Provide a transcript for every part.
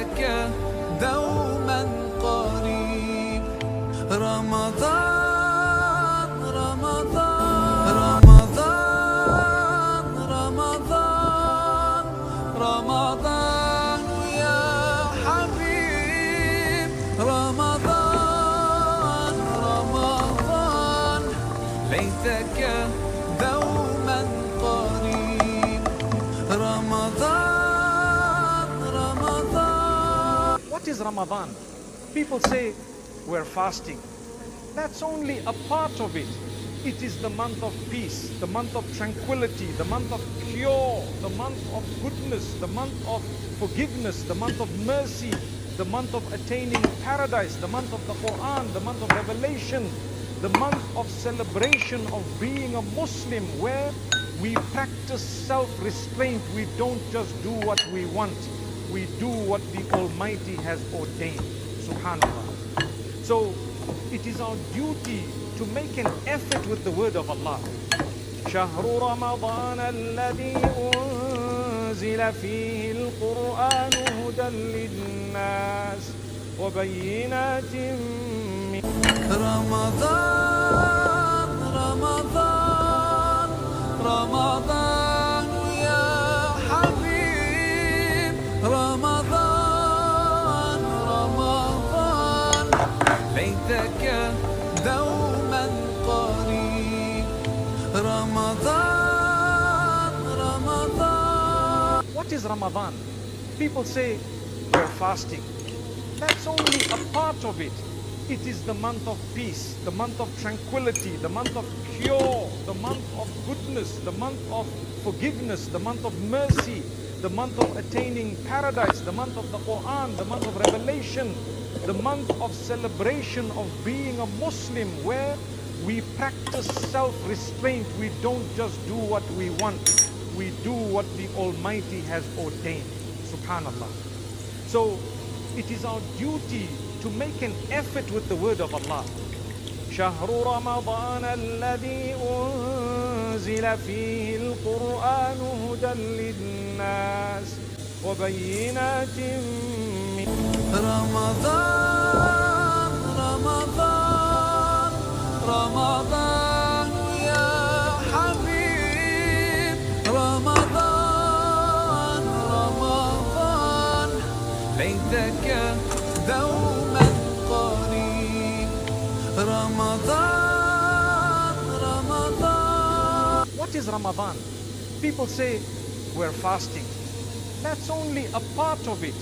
ليتك دوما قريب. رمضان رمضان رمضان رمضان رمضان يا حبيب. رمضان رمضان ليتك دوما قريب. رمضان رمضان. What is Ramadan? People say we're fasting. That's only a part of it. It is the month of peace, the month of tranquility, the month of cure, the month of goodness, the month of forgiveness, the month of mercy, the month of attaining paradise, the month of the Quran, the month of revelation, the month of celebration of being a Muslim, where we practice self-restraint. We don't just do what we want. We do what the Almighty has ordained. Subhanallah. So it is our duty to make an effort with the word of Allah. شهر رمضان الذي أنزل فيه القرآن هدى للناس وبينات من رمضان رمضان رمضان يا حبيب. رمضان رمضان ليتك دوما قريب. رمضان رمضان. What is Ramadan? People say we're fasting. That's only a part of it. It is the month of peace, the month of tranquility, the month of cure, the month of goodness, the month of forgiveness, the month of mercy, the month of attaining paradise, the month of the Quran, the month of revelation, the month of celebration of being a Muslim, where we practice self-restraint. We don't just do what we want. We do what the Almighty has ordained. Subhanallah. So it is our duty to make an effort with the word of Allah. شهر رمضان الذي أنزل فيه القرآن هدى للناس وبينات من رمضان رمضان رمضان يا حبيب. رمضان رمضان ليتك دوما قريب. رمضان رمضان. What is Ramadan? People say we're fasting. That's only a part of it.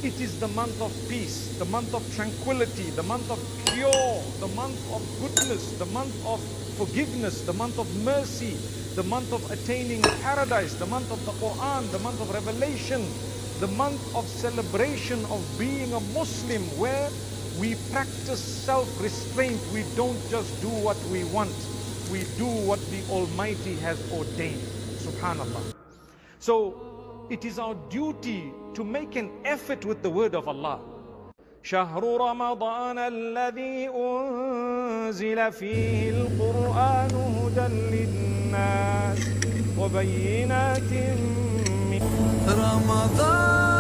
It is the month of peace, the month of tranquility, the month of cure, the month of goodness, the month of forgiveness, the month of mercy, the month of attaining paradise, the month of the Quran, the month of revelation, the month of celebration of being a Muslim, where we practice self-restraint. We don't just do what we want. We do what the Almighty has ordained. Subhanallah. So it is our duty to make an effort with the word of Allah. شهر رمضان الذي أنزل فيه القرآن هدى للناس وبينات من رمضان